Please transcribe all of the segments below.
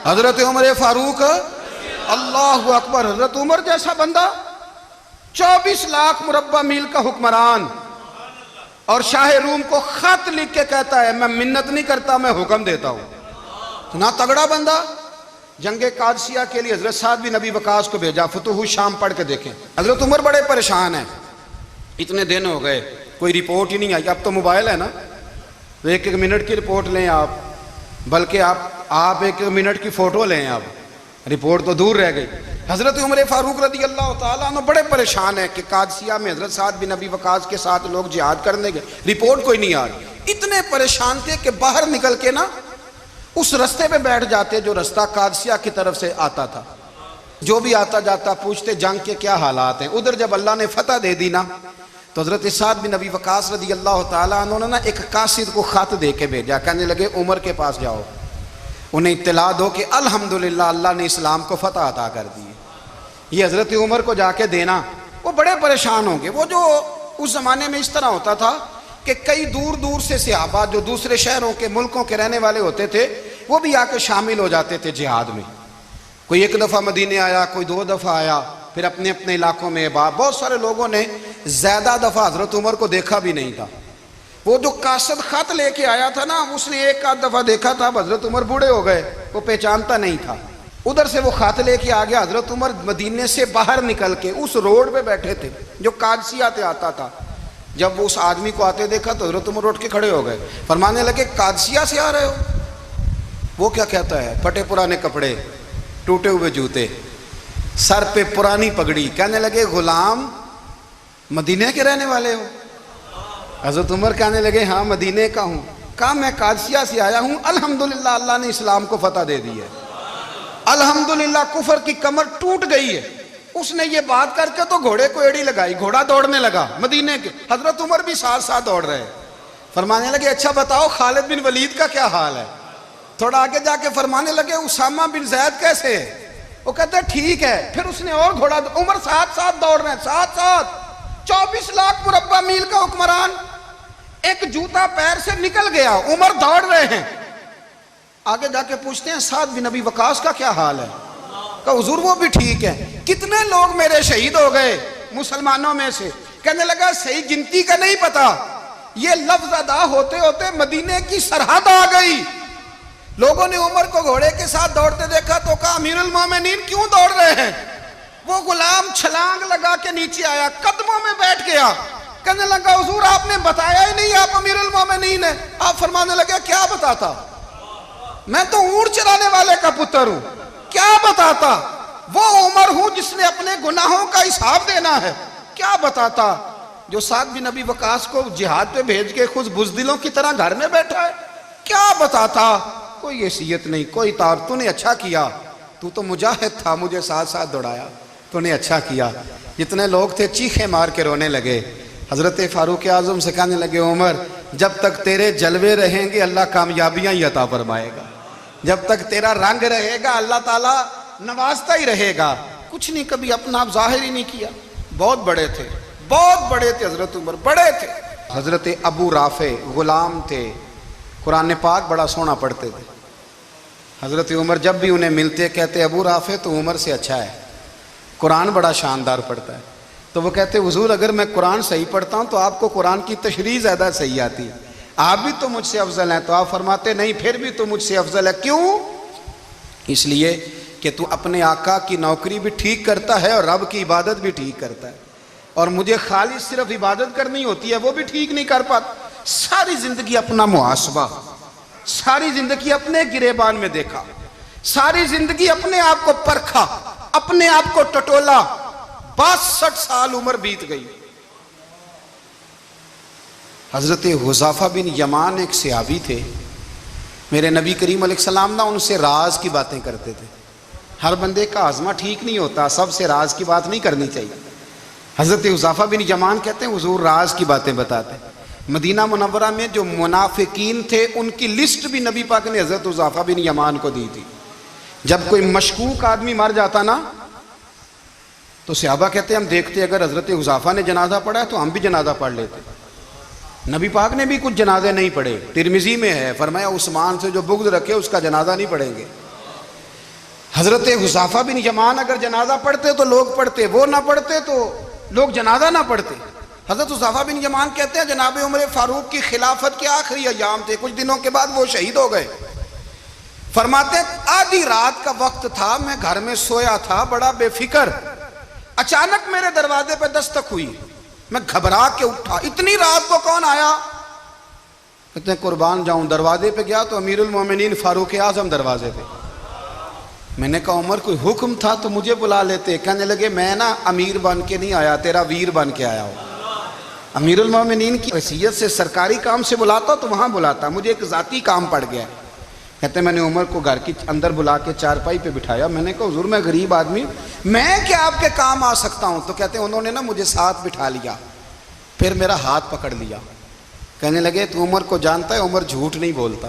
حضرت عمر فاروق اللہ اکبر، حضرت عمر جیسا بندہ 24 لاکھ مربع میل کا حکمران، اور شاہ روم کو خط لکھ کے کہتا ہے میں منت نہیں کرتا، میں حکم دیتا ہوں۔ اتنا تگڑا بندہ۔ جنگ قادسیہ کے لیے حضرت سعد بن ابی وقاص کو بھیجا، فتوح شام پڑھ کے دیکھیں۔ حضرت عمر بڑے پریشان ہیں، اتنے دن ہو گئے کوئی رپورٹ ہی نہیں آئی۔ اب تو موبائل ہے نا، تو ایک منٹ کی رپورٹ لیں آپ، بلکہ آپ ایک منٹ کی فوٹو لیں، آپ رپورٹ تو دور رہ گئی۔ حضرت عمر فاروق رضی اللہ تعالیٰ عنہ بڑے پریشان ہیں کہ قادسیہ میں حضرت سعد بن ابی وقاص کے ساتھ لوگ جہاد کرنے گئے، رپورٹ کوئی نہیں آ رہی۔ اتنے پریشان تھے کہ باہر نکل کے نا اس رستے پہ بیٹھ جاتے جو رستہ قادسیہ کی طرف سے آتا تھا، جو بھی آتا جاتا پوچھتے جنگ کے کیا حالات ہیں۔ ادھر جب اللہ نے فتح دے دی نا، تو حضرت سعد بن ابی وقاص رضی اللہ تعالیٰ عنہ نے ایک قاصد کو خط دے کے بھیجا، کہنے لگے عمر کے پاس جاؤ، انہیں اطلاع دو کہ الحمدللہ اللہ نے اسلام کو فتح عطا کر دی۔ یہ حضرت عمر کو جا کے دینا، وہ بڑے پریشان ہوں گے۔ وہ جو اس زمانے میں اس طرح ہوتا تھا کہ کئی دور دور سے صحابہ جو دوسرے شہروں کے ملکوں کے رہنے والے ہوتے تھے، وہ بھی آ کے شامل ہو جاتے تھے جہاد میں۔ کوئی ایک دفعہ مدینے آیا، کوئی 2 دفعہ آیا، پھر اپنے اپنے علاقوں میں۔ بہت سارے لوگوں نے زیادہ دفعہ حضرت عمر کو دیکھا بھی نہیں تھا۔ وہ جو قاصد خط لے کے آیا تھا نا، اس نے 1 دفعہ دیکھا تھا، حضرت عمر بوڑھے ہو گئے، وہ پہچانتا نہیں تھا۔ ادھر سے وہ خط لے کے آ گیا، حضرت عمر مدینے سے باہر نکل کے اس روڈ پہ بیٹھے تھے جو قادسیہ سے آتا تھا۔ جب وہ اس آدمی کو آتے دیکھا تو حضرت عمر اٹھ کے کھڑے ہو گئے، فرمانے لگے قادسیہ سے آ رہے ہو؟ وہ کیا کہتا ہے؟ پھٹے پرانے کپڑے، ٹوٹے ہوئے جوتے، سر پہ پرانی پگڑی۔ کہنے لگے غلام مدینے کے رہنے والے ہو؟ حضرت عمر کہنے لگے ہاں مدینے کا ہوں۔ کہا میں قادسیہ سے آیا ہوں، الحمدللہ اللہ نے اسلام کو فتح دے دی ہے، الحمدللہ کفر کی کمر ٹوٹ گئی ہے۔ اس نے یہ بات کر کے تو گھوڑے کو ایڑی لگائی، گھوڑا دوڑنے لگا مدینے کے، حضرت عمر بھی ساتھ ساتھ دوڑ رہے۔ فرمانے لگے اچھا بتاؤ خالد بن ولید کا کیا حال ہے؟ تھوڑا آگے جا کے فرمانے لگے اسامہ بن زید کیسے ہے؟ وہ کہتے ہیں ٹھیک ہے۔ پھر اس نے اور گھوڑا، عمر ساتھ ساتھ دوڑ رہے ہیں، ساتھ ساتھ 24 لاکھ مربع میل کا حکمران، ایک جوتا پیر سے نکل گیا، عمر دوڑ رہے ہیں۔ آگے جا کے پوچھتے ہیں سعد بن ابی وقاص کا کیا حال ہے؟ کہا حضور وہ بھی ٹھیک ہے۔ کتنے لوگ میرے شہید ہو گئے مسلمانوں میں سے؟ کہنے لگا صحیح گنتی کا نہیں پتا، یہ لفظ ادا ہوتے ہوتے مدینے کی سرحد آ گئی۔ لوگوں نے عمر کو گھوڑے کے ساتھ دوڑتے دیکھا تو کہا امیر المومنین کیوں دوڑ رہے ہیں؟ وہ غلام چھلانگ لگا کے نیچے آیا، قدموں میں بیٹھ گیا، کہنے لگا حضور آپ نے بتایا ہی نہیں آپ امیر المومنین ہیں۔ آپ فرمانے لگے کیا بتاتا؟ میں تو اونٹ چرانے والے کا پتر ہوں، کیا بتاتا؟ وہ عمر ہوں جس نے اپنے گناہوں کا حساب دینا ہے، کیا بتاتا؟ جو سعد بن ابی وقاص کو جہاد پہ بھیج کے خود بزدلوں کی طرح گھر میں بیٹھا ہے، کیا بتاتا؟ کوئی حیثیت نہیں، کوئی تار۔ تو نے اچھا کیا، تو تو مجاہد تھا، مجھے ساتھ ساتھ دوڑایا، تو نے اچھا کیا۔ جتنے لوگ تھے چیخیں مار کے رونے لگے۔ حضرت فاروق اعظم سے کہنے لگے عمر جب تک تیرے جلوے رہیں گے اللہ کامیابیاں ہی عطا فرمائے گا، جب تک تیرا رنگ رہے گا اللہ تعالیٰ نوازتا ہی رہے گا۔ کچھ نہیں کبھی اپنا آپ ظاہر ہی نہیں کیا۔ بہت بڑے تھے، بہت بڑے تھے حضرت عمر، بڑے تھے۔ حضرت ابو رافع غلام تھے، قرآن پاک بڑا سونا پڑھتے تھے۔ حضرت عمر جب بھی انہیں ملتے کہتے ابو رافع تو عمر سے اچھا ہے، قرآن بڑا شاندار پڑھتا ہے۔ تو وہ کہتے حضور اگر میں قرآن صحیح پڑھتا ہوں تو آپ کو قرآن کی تشریح زیادہ صحیح آتی ہے، آپ بھی تو مجھ سے افضل ہیں۔ تو آپ فرماتے نہیں پھر بھی تو مجھ سے افضل ہے۔ کیوں؟ اس لیے کہ تو اپنے آقا کی نوکری بھی ٹھیک کرتا ہے اور رب کی عبادت بھی ٹھیک کرتا ہے، اور مجھے خالص صرف عبادت کرنی ہوتی ہے وہ بھی ٹھیک نہیں کر پاتا۔ ساری زندگی اپنا محاسبہ، ساری زندگی اپنے گریبان میں دیکھا، ساری زندگی اپنے آپ کو پرکھا، اپنے آپ کو ٹٹولا۔ 62 سال عمر بیت گئی۔ حضرت حذیفہ بن یمان ایک صحابی تھے، میرے نبی کریم علیہ السلام نا ان سے راز کی باتیں کرتے تھے۔ ہر بندے کا ہاضمہ ٹھیک نہیں ہوتا، سب سے راز کی بات نہیں کرنی چاہیے۔ حضرت حذیفہ بن یمان کہتے ہیں حضور راز کی باتیں بتاتے ہیں۔ مدینہ منورہ میں جو منافقین تھے ان کی لسٹ بھی نبی پاک نے حضرت حذیفہ بن یمان کو دی تھی۔ جب کوئی مشکوک آدمی مر جاتا نا تو صحابہ کہتے ہیں ہم دیکھتے اگر حضرت حذیفہ نے جنازہ پڑھا ہے تو ہم بھی جنازہ پڑھ لیتے۔ نبی پاک نے بھی کچھ جنازے نہیں پڑھے، ترمذی میں ہے، فرمایا عثمان سے جو بغض رکھے اس کا جنازہ نہیں پڑھیں گے۔ حضرت حذیفہ بن یمان اگر جنازہ پڑھتے تو لوگ پڑھتے، وہ نہ پڑھتے تو لوگ جنازہ نہ پڑھتے۔ حضرت حذیفہ بن یمان کہتے ہیں جناب عمر فاروق کی خلافت کے آخری ایام تھے، کچھ دنوں کے بعد وہ شہید ہو گئے۔ فرماتے ہیں آدھی رات کا وقت تھا، میں گھر میں سویا تھا بڑا بے فکر، اچانک میرے دروازے پہ دستک ہوئی، میں گھبرا کے اٹھا، اتنی رات کو کون آیا؟ کہتے ہیں قربان جاؤں، دروازے پہ گیا تو امیر المومنین فاروق اعظم دروازے پہ۔ میں نے کہا عمر کوئی حکم تھا تو مجھے بلا لیتے۔ کہنے لگے میں نا امیر بن کے نہیں آیا، تیرا ویر بن کے آیا ہوں۔ امیر المومنین کی حیثیت سے سرکاری کام سے بلاتا تو وہاں بلاتا، مجھے ایک ذاتی کام پڑ گیا۔ کہتے ہیں میں نے عمر کو گھر کی اندر بلا کے چارپائی پہ بٹھایا، میں نے کہا حضور میں غریب آدمی ہوں، میں کیا آپ کے کام آ سکتا ہوں؟ تو کہتے ہیں انہوں نے نا مجھے ساتھ بٹھا لیا، پھر میرا ہاتھ پکڑ لیا، کہنے لگے تو عمر کو جانتا ہے؟ عمر جھوٹ نہیں بولتا۔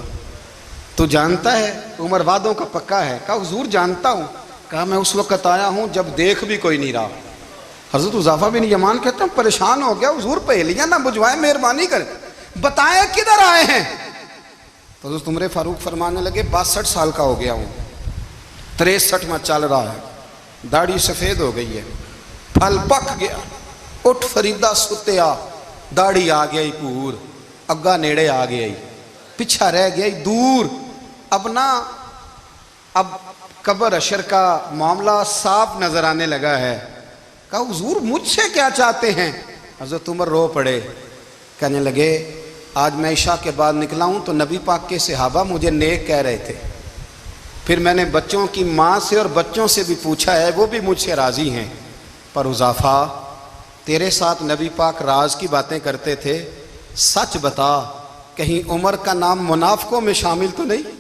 تو جانتا ہے؟ عمر وعدوں کا پکا ہے۔ کہا حضور جانتا ہوں۔ کہا میں اس وقت آیا ہوں جب دیکھ بھی کوئی نہیں رہا۔ حضرت حذیفہ بن یمان کہتے ہیں پریشان ہو گیا، حضور پہلیاں نہ بجھوائے، مہربانی کریں بتائیں کدھر آئے ہیں؟ تو حضرت عمر فاروق فرمانے لگے 62 سال کا ہو گیا ہوں، 63 میں چل رہا ہے، داڑھی سفید ہو گئی ہے، پھل پک گیا، اٹھ فریدہ ستیا، داڑھی آ گئی پور، اگا نیڑے آ گئی، پیچھا رہ گئی دور، اب قبر اشر کا معاملہ صاف نظر آنے لگا ہے۔ کہا حضور مجھ سے کیا چاہتے ہیں؟ حضرت عمر رو پڑے، کہنے لگے آج میں عشاء کے بعد نکلا ہوں تو نبی پاک کے صحابہ مجھے نیک کہہ رہے تھے، پھر میں نے بچوں کی ماں سے اور بچوں سے بھی پوچھا ہے، وہ بھی مجھ سے راضی ہیں، پر حذیفہ تیرے ساتھ نبی پاک راز کی باتیں کرتے تھے، سچ بتا کہیں عمر کا نام منافقوں میں شامل تو نہیں؟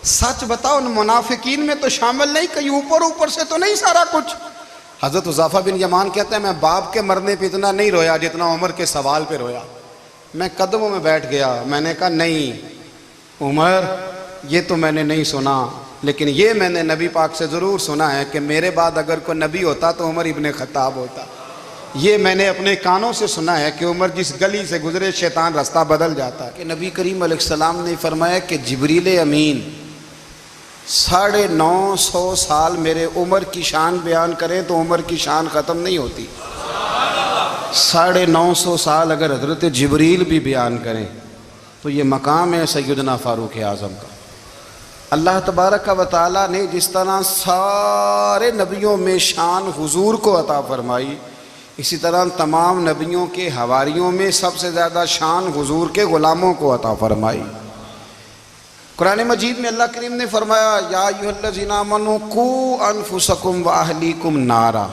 سچ بتا ان منافقین میں تو شامل نہیں، کہیں اوپر سے تو نہیں سارا کچھ؟ حضرت حذیفہ بن یمان کہتے ہیں میں باپ کے مرنے پہ اتنا نہیں رویا جتنا عمر کے سوال پہ رویا۔ میں قدموں میں بیٹھ گیا، میں نے کہا نہیں عمر یہ تو میں نے نہیں سنا، لیکن یہ میں نے نبی پاک سے ضرور سنا ہے کہ میرے بعد اگر کوئی نبی ہوتا تو عمر ابن خطاب ہوتا۔ یہ میں نے اپنے کانوں سے سنا ہے کہ عمر جس گلی سے گزرے شیطان رستہ بدل جاتا ہے۔ کہ نبی کریم علیہ السلام نے فرمایا کہ جبریل امین 950 سال میرے عمر کی شان بیان کریں تو عمر کی شان ختم نہیں ہوتی۔ 950 سال اگر حضرت جبریل بھی بیان کریں تو یہ مقام ہے سیدنا فاروق اعظم کا۔ اللہ تبارک و تعالیٰ نے جس طرح سارے نبیوں میں شان حضور کو عطا فرمائی، اسی طرح تمام نبیوں کے حواریوں میں سب سے زیادہ شان حضور کے غلاموں کو عطا فرمائی۔ قرآن مجید میں اللہ کریم نے فرمایا یا ایھا الذین آمنوا قوا انفسکم واہلیکم نارا،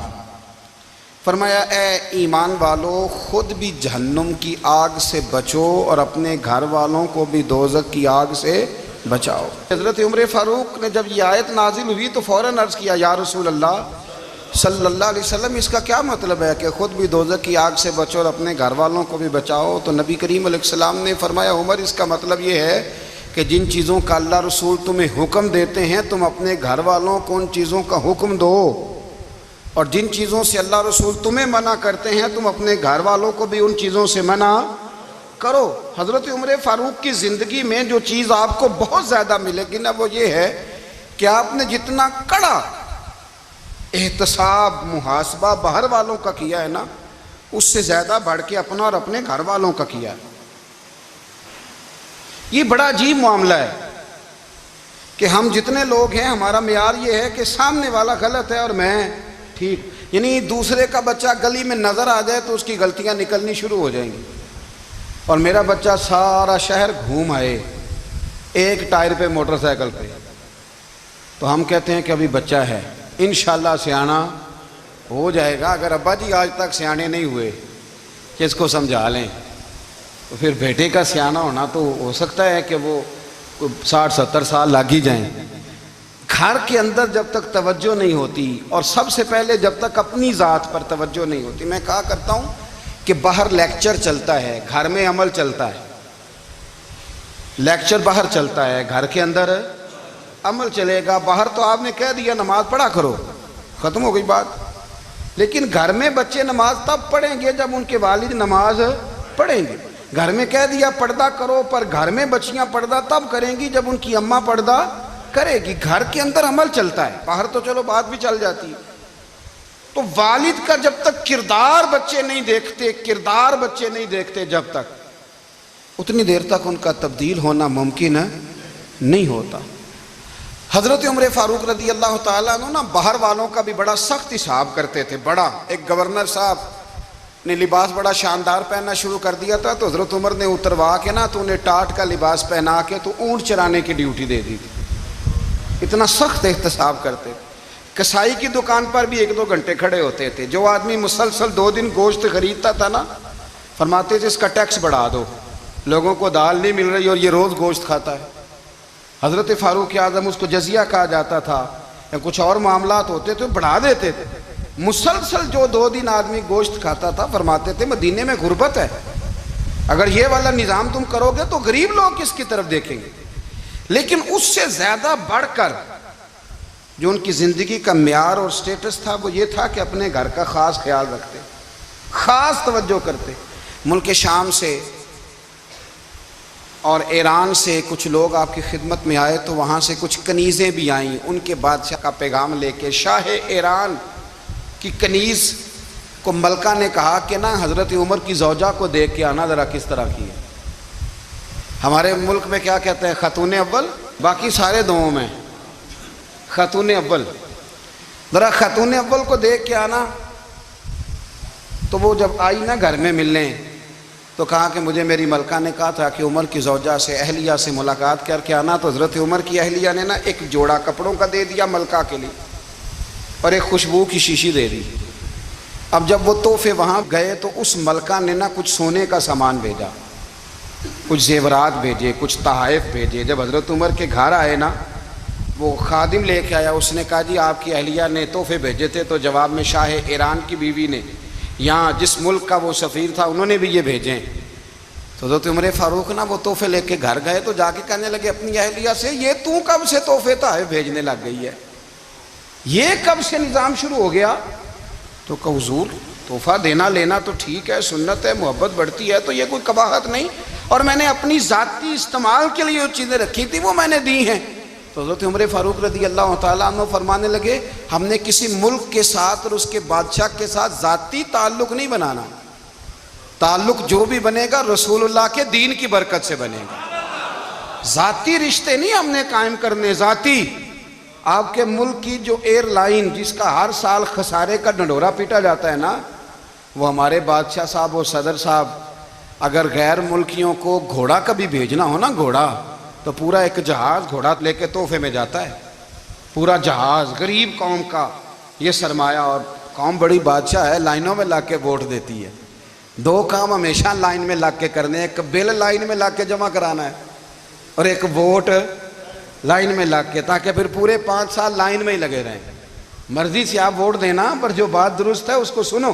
فرمایا اے ایمان والو خود بھی جہنم کی آگ سے بچو اور اپنے گھر والوں کو بھی دوزخ کی آگ سے بچاؤ۔ حضرت عمر فاروق نے جب یہ آیت نازل ہوئی تو فوراً عرض کیا یا رسول اللہ صلی اللہ علیہ وسلم اس کا کیا مطلب ہے کہ خود بھی دوزخ کی آگ سے بچو اور اپنے گھر والوں کو بھی بچاؤ؟ تو نبی کریم علیہ السلام نے فرمایا عمر اس کا مطلب یہ ہے کہ جن چیزوں کا اللہ رسول تمہیں حکم دیتے ہیں تم اپنے گھر والوں کو ان چیزوں کا حکم دو، اور جن چیزوں سے اللہ رسول تمہیں منع کرتے ہیں تم اپنے گھر والوں کو بھی ان چیزوں سے منع کرو۔ حضرت عمر فاروق کی زندگی میں جو چیز آپ کو بہت زیادہ ملے گی نا وہ یہ ہے کہ آپ نے جتنا کڑا احتساب محاسبہ باہر والوں کا کیا ہے نا اس سے زیادہ بڑھ کے اپنا اور اپنے گھر والوں کا کیا ہے۔ یہ بڑا عجیب معاملہ ہے کہ ہم جتنے لوگ ہیں ہمارا معیار یہ ہے کہ سامنے والا غلط ہے اور میں ٹھیک، یعنی دوسرے کا بچہ گلی میں نظر آ جائے تو اس کی غلطیاں نکلنی شروع ہو جائیں گی، اور میرا بچہ سارا شہر گھوم آئے ایک ٹائر پہ موٹر سائیکل پہ تو ہم کہتے ہیں کہ ابھی بچہ ہے، انشاءاللہ سیانا ہو جائے گا۔ اگر ابا جی آج تک سیانے نہیں ہوئے کہ اس کو سمجھا لیں تو پھر بیٹے کا سیانا ہونا تو ہو سکتا ہے کہ وہ 60-70 سال لگ ہی جائیں۔ گھر کے اندر جب تک توجہ نہیں ہوتی اور سب سے پہلے جب تک اپنی ذات پر توجہ نہیں ہوتی، میں کہا کرتا ہوں کہ باہر لیکچر چلتا ہے گھر میں عمل چلتا ہے، لیکچر باہر چلتا ہے گھر کے اندر عمل چلے گا۔ باہر تو آپ نے کہہ دیا نماز پڑھا کرو، ختم ہو گئی بات، لیکن گھر میں بچے نماز تب پڑھیں گے جب ان کے والد نماز پڑھیں گے۔ گھر میں کہہ دیا پردہ کرو، پر گھر میں بچیاں پردہ تب کریں گی جب ان کی اماں پردہ کرے گی، گھر کے اندر عمل چلتا ہے، باہر تو چلو بات بھی چل جاتی ہے۔ تو والد کا جب تک کردار بچے نہیں دیکھتے جب تک، اتنی دیر تک ان کا تبدیل ہونا ممکن نہیں ہوتا۔ حضرت عمر فاروق رضی اللہ تعالیٰ عنہ باہر والوں کا بھی بڑا سخت حساب کرتے تھے۔ بڑا ایک گورنر صاحب نے لباس بڑا شاندار پہننا شروع کر دیا تھا، تو حضرت عمر نے اتروا کے تو انہیں ٹاٹ کا لباس پہنا کے تو اونٹ چرانے کی ڈیوٹی دے دی تھی۔ اتنا سخت احتساب کرتے تھے۔ کسائی کی دکان پر بھی 1-2 گھنٹے کھڑے ہوتے تھے۔ جو آدمی مسلسل 2 دن گوشت خریدتا تھا نا، فرماتے تھے اس کا ٹیکس بڑھا دو، لوگوں کو دال نہیں مل رہی اور یہ روز گوشت کھاتا ہے۔ حضرت فاروق اعظم، اس کو جزیہ کہا جاتا تھا، یا کچھ اور معاملات ہوتے تھے، بڑھا دیتے تھے۔ مسلسل جو 2 دن آدمی گوشت کھاتا تھا، فرماتے تھے مدینے میں غربت ہے، اگر یہ والا نظام تم کرو گے تو غریب لوگ کس کی طرف دیکھیں گے۔ لیکن اس سے زیادہ بڑھ کر جو ان کی زندگی کا معیار اور سٹیٹس تھا وہ یہ تھا کہ اپنے گھر کا خاص خیال رکھتے، خاص توجہ کرتے۔ ملک شام سے اور ایران سے کچھ لوگ آپ کی خدمت میں آئے، تو وہاں سے کچھ کنیزیں بھی آئیں، ان کے بادشاہ کا پیغام لے کے۔ شاہ ایران کی کنیز کو ملکہ نے کہا کہ نا حضرت عمر کی زوجہ کو دیکھ کے آنا ذرا کس طرح کی ہے۔ ہمارے ملک میں کیا کہتے ہیں؟ خاتون اول، باقی سارے دوؤں میں خاتون اول، ذرا خاتون اول کو دیکھ کے آنا۔ تو وہ جب آئی نا گھر میں ملنے، تو کہا کہ مجھے میری ملکہ نے کہا تھا کہ عمر کی زوجہ سے، اہلیہ سے ملاقات کر کے آنا۔ تو حضرت عمر کی اہلیہ نے نا ایک جوڑا کپڑوں کا دے دیا ملکہ کے لیے، اور ایک خوشبو کی شیشی دے دی۔ اب جب وہ تحفے وہاں گئے تو اس ملکہ نے نا کچھ سونے کا سامان بھیجا، کچھ زیورات بھیجے، کچھ تحائف بھیجے۔ جب حضرت عمر کے گھر آئے نا، وہ خادم لے کے آیا، اس نے کہا جی آپ کی اہلیہ نے تحفے بھیجے تھے، تو جواب میں شاہ ایران کی بیوی نے، یہاں جس ملک کا وہ سفیر تھا، انہوں نے بھی یہ بھیجے۔ تو حضرت عمر فاروق نا وہ تحفے لے کے گھر گئے، تو جا کے کہنے لگے اپنی اہلیہ سے، یہ تو کب سے تحفے تحائف بھیجنے لگ گئی ہے؟ یہ کب سے نظام شروع ہو گیا؟ تو کہ حضور تحفہ دینا لینا تو ٹھیک ہے، سنت ہے، محبت بڑھتی ہے، تو یہ کوئی قباحت نہیں، اور میں نے اپنی ذاتی استعمال کے لیے جو چیزیں رکھی تھی وہ میں نے دی ہیں۔ تو حضرت عمر فاروق رضی اللہ تعالیٰ عنہ فرمانے لگے ہم نے کسی ملک کے ساتھ اور اس کے بادشاہ کے ساتھ ذاتی تعلق نہیں بنانا، تعلق جو بھی بنے گا رسول اللہ کے دین کی برکت سے بنے گا، ذاتی رشتے نہیں ہم نے قائم کرنے۔ ذاتی آپ کے ملک کی جو ایئر لائن جس کا ہر سال خسارے کا ڈنڈورا پیٹا جاتا ہے نا، وہ ہمارے بادشاہ صاحب اور صدر صاحب اگر غیر ملکیوں کو گھوڑا کبھی بھیجنا ہو نا، گھوڑا، تو پورا ایک جہاز گھوڑا لے کے تحفے میں جاتا ہے، پورا جہاز غریب قوم کا یہ سرمایہ، اور قوم بڑی بادشاہ ہے، لائنوں میں لگ کے ووٹ دیتی ہے۔ 2 کام ہمیشہ لائن میں لگ کے کرنے، ایک بل لائن میں لگ کے جمع کرانا ہے، اور ایک ووٹ لائن میں لگ کے، تاکہ پھر پورے 5 سال لائن میں ہی لگے رہیں۔ مرضی سے آپ ووٹ دینا، پر جو بات درست ہے اس کو سنو۔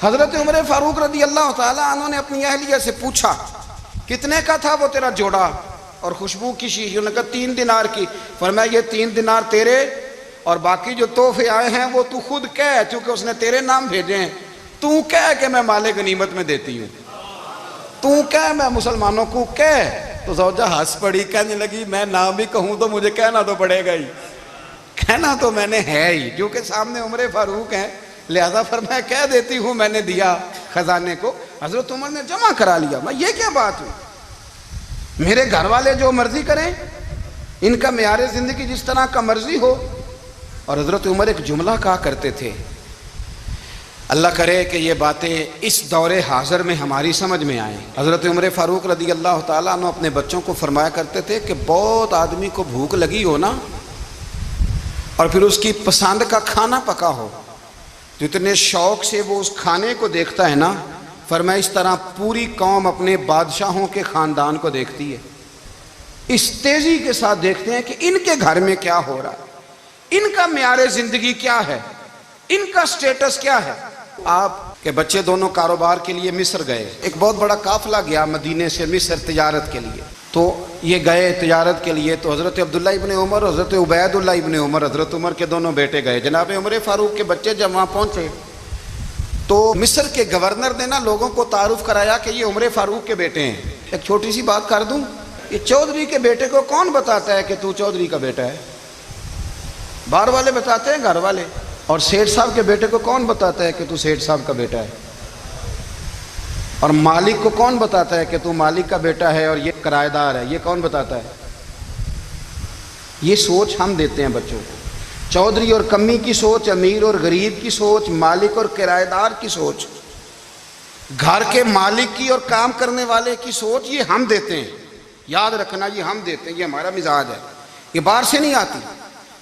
حضرت عمر فاروق رضی اللہ تعالیٰ عنہ نے اپنی اہلیہ سے پوچھا کتنے کا تھا وہ تیرا جوڑا اور خوشبو کی شیشی؟ انہوں نے کہا 3 دینار کی۔ فرمایا یہ 3 دینار تیرے، اور باقی جو تحفے آئے ہیں وہ تو خود کہہ، چونکہ اس نے تیرے نام بھیجے ہیں، تو کہہ کہ میں مال غنیمت میں دیتی ہوں، تو کہہ میں مسلمانوں کو کہہ۔ تو زوجہ ہنس پڑی، کہنے لگی میں نہ بھی کہوں تو مجھے کہنا تو پڑے گا ہی، کہنا تو میں نے ہے ہی، کیونکہ سامنے عمر فاروق ہیں، لہذا فرمایا کہہ دیتی ہوں میں نے دیا خزانے کو۔ حضرت عمر نے جمع کرا لیا۔ میں یہ کیا بات ہوئی؟ میرے گھر والے جو مرضی کریں، ان کا معیار زندگی جس طرح کا مرضی ہو۔ اور حضرت عمر ایک جملہ کہا کرتے تھے، اللہ کرے کہ یہ باتیں اس دور حاضر میں ہماری سمجھ میں آئیں۔ حضرت عمر فاروق رضی اللہ تعالیٰ عنہ اپنے بچوں کو فرمایا کرتے تھے کہ بہت آدمی کو بھوک لگی ہو نا، اور پھر اس کی پسند کا کھانا پکا ہو، جتنے شوق سے وہ اس کھانے کو دیکھتا ہے نا، فرمایا اس طرح پوری قوم اپنے بادشاہوں کے خاندان کو دیکھتی ہے، اس تیزی کے ساتھ دیکھتے ہیں کہ ان کے گھر میں کیا ہو رہا ہے، ان کا معیار زندگی کیا ہے، ان کا سٹیٹس کیا ہے۔ آپ کے بچے دونوں کاروبار کے لیے مصر گئے، ایک بہت بڑا قافلہ گیا مدینے سے مصر تجارت کے لیے، تو یہ گئے تجارت کے لیے، تو حضرت عبداللہ ابن عمر، حضرت عبید اللہ ابن عمر، حضرت عمر کے دونوں بیٹے گئے۔ جناب عمر فاروق کے بچے جب وہاں پہنچے تو مصر کے گورنر نے نا لوگوں کو تعارف کرایا کہ یہ عمر فاروق کے بیٹے ہیں۔ ایک چھوٹی سی بات کر دوں، یہ چودھری کے بیٹے کو کون بتاتا ہے کہ تو چودھری کا بیٹا ہے؟ باہر والے بتاتے ہیں، گھر والے۔ اور سیٹھ صاحب کے بیٹے کو کون بتاتا ہے کہ تو سیٹھ صاحب کا بیٹا ہے؟ اور مالک کو کون بتاتا ہے کہ تو مالک کا بیٹا ہے اور یہ کرایہ دار ہے؟ یہ کون بتاتا ہے؟ یہ سوچ ہم دیتے ہیں بچوں کو۔ چودھری اور کمی کی سوچ، امیر اور غریب کی سوچ، مالک اور کرایہ دار کی سوچ، گھر کے مالک کی اور کام کرنے والے کی سوچ، یہ ہم دیتے ہیں۔ یاد رکھنا، یہ ہم دیتے ہیں، یہ ہمارا مزاج ہے، یہ باہر سے نہیں آتی۔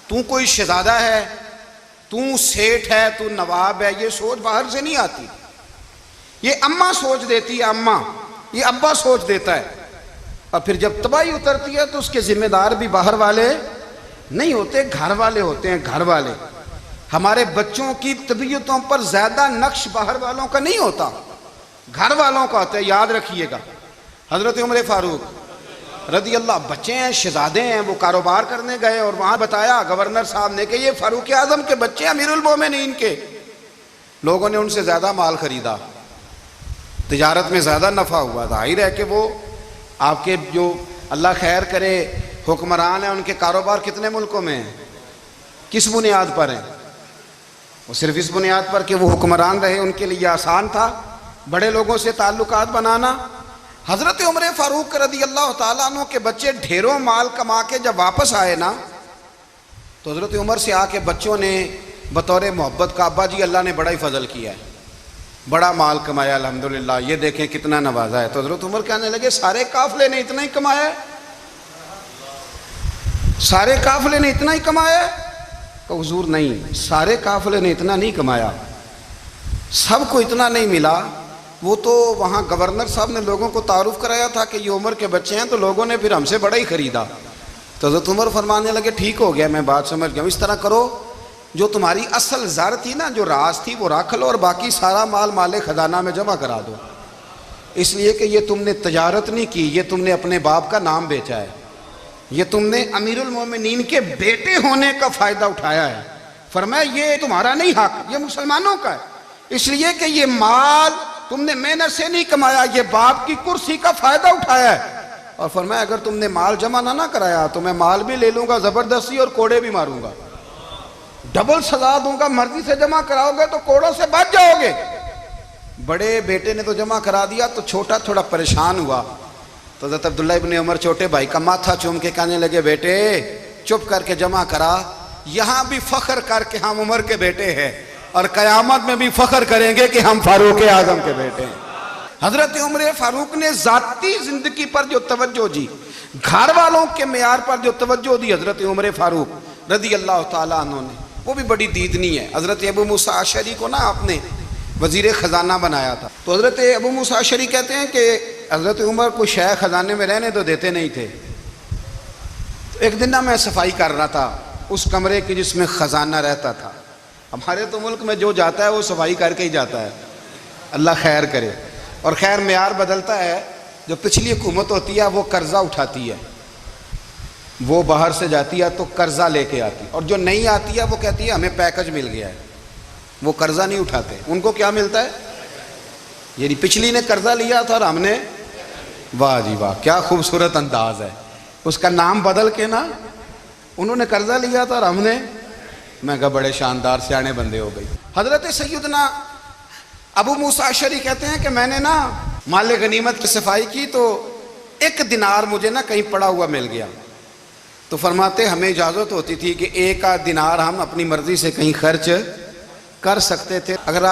تو کوئی شہزادہ ہے، تو سیٹھ ہے، تو نواب ہے، یہ سوچ باہر سے نہیں آتی۔ یہ اماں سوچ دیتی ہے، اماں، یہ ابا سوچ دیتا ہے۔ اور پھر جب تباہی اترتی ہے تو اس کے ذمہ دار بھی باہر والے نہیں ہوتے، گھر والے ہوتے ہیں، گھر والے۔ ہمارے بچوں کی طبیعتوں پر زیادہ نقش باہر والوں کا نہیں ہوتا، گھر والوں کا ہوتا ہے، یاد رکھیے گا۔ حضرت عمر فاروق رضی اللہ، بچے ہیں، شہزادے ہیں، وہ کاروبار کرنے گئے اور وہاں بتایا گورنر صاحب نے کہ یہ فاروق اعظم کے بچے، امیر المومنین کے۔ لوگوں نے ان سے زیادہ مال خریدا، تجارت میں زیادہ نفع ہوا۔ ظاہر ہے کہ وہ آپ کے جو اللہ خیر کرے حکمران ہیں، ان کے کاروبار کتنے ملکوں میں ہیں، کس بنیاد پر ہیں؟ وہ صرف اس بنیاد پر کہ وہ حکمران رہے، ان کے لیے آسان تھا بڑے لوگوں سے تعلقات بنانا۔ حضرت عمر فاروق رضی اللہ تعالیٰ عنہ کے بچے ڈھیروں مال کما کے جب واپس آئے نا، تو حضرت عمر سے آ کے بچوں نے بطور محبت کا، ابا جی اللہ نے بڑا ہی فضل کیا ہے، بڑا مال کمایا الحمدللہ، یہ دیکھیں کتنا نوازا ہے۔ تو حضرت عمر کہنے لگے سارے قافلے نے اتنا ہی کمایا ہے؟ سارے قافلے نے اتنا ہی کمایا ہے؟ کہ حضور نہیں، سارے قافلے نے اتنا نہیں کمایا، سب کو اتنا نہیں ملا۔ وہ تو وہاں گورنر صاحب نے لوگوں کو تعارف کرایا تھا کہ یہ عمر کے بچے ہیں، تو لوگوں نے پھر ہم سے بڑا ہی خریدا۔ تو حضرت عمر فرمانے لگے ٹھیک ہو گیا، میں بات سمجھ گیا ہوں، اس طرح کرو، جو تمہاری اصل زر تھی نا، جو راز تھی، وہ رکھ لو اور باقی سارا مال مال خزانہ میں جمع کرا دو، اس لیے کہ یہ تم نے تجارت نہیں کی، یہ تم نے اپنے باپ کا نام بیچا ہے، یہ تم نے امیر المومنین کے بیٹے ہونے کا فائدہ اٹھایا ہے۔ فرمایا یہ تمہارا نہیں حق، یہ مسلمانوں کا ہے، اس لیے کہ یہ مال تم نے محنت سے نہیں کمایا، یہ باپ کی کرسی کا فائدہ اٹھایا ہے۔ اور فرمایا اگر تم نے مال جمع نہ کرایا تو میں مال بھی لے لوں گا زبردستی اور کوڑے بھی ماروں گا، ڈبل سزا دوں گا، مرضی سے جمع کراؤ گے تو کوڑوں سے بچ جاؤ گے۔ بڑے بیٹے نے تو جمع کرا دیا، تو چھوٹا تھوڑا پریشان ہوا، تو حضرت عبداللہ ابن عمر چھوٹے بھائی کا ماتھا چوم کے کہنے لگے بیٹے چپ کر کے جمع کرا، یہاں بھی فخر کر کے ہم عمر کے بیٹے ہیں، اور قیامت میں بھی فخر کریں گے کہ ہم فاروق اعظم کے بیٹے ہیں۔ حضرت عمر فاروق نے ذاتی زندگی پر جو توجہ دی، گھر والوں کے معیار پر جو توجہ دی حضرت عمر فاروق رضی اللہ تعالیٰ عنہ نے، وہ بھی بڑی دیدنی ہے۔ حضرت ابو موسیٰ اشعری کو نا آپ نے وزیر خزانہ بنایا تھا، تو حضرت ابو موسیٰ اشعری کہتے ہیں کہ حضرت عمر کو شے خزانے میں رہنے تو دیتے نہیں تھے۔ ایک دن نا میں صفائی کر رہا تھا اس کمرے کی جس میں خزانہ رہتا تھا۔ ہمارے تو ملک میں جو جاتا ہے وہ صفائی کر کے ہی جاتا ہے، اللہ خیر کرے۔ اور خیر معیار بدلتا ہے، جو پچھلی حکومت ہوتی ہے وہ قرضہ اٹھاتی ہے، وہ باہر سے جاتی ہے تو قرضہ لے کے آتی، اور جو نہیں آتی ہے وہ کہتی ہے ہمیں پیکج مل گیا ہے، وہ قرضہ نہیں اٹھاتے۔ ان کو کیا ملتا ہے؟ یعنی پچھلی نے قرضہ لیا تھا اور ہم نے، واہ جی واہ کیا خوبصورت انداز ہے، اس کا نام بدل کے نا، انہوں نے قرضہ لیا تھا اور ہم نے، میں کہا بڑے شاندار سیانے بندے ہو گئی۔ حضرت سیدنا ابو موسیٰ اشعری کہتے ہیں کہ میں نے نا مال غنیمت کی صفائی کی تو 1 دینار مجھے نا کہیں پڑا ہوا مل گیا، تو فرماتے ہمیں اجازت ہوتی تھی کہ 1 دینار ہم اپنی مرضی سے کہیں خرچ کر سکتے تھے، اگر آپ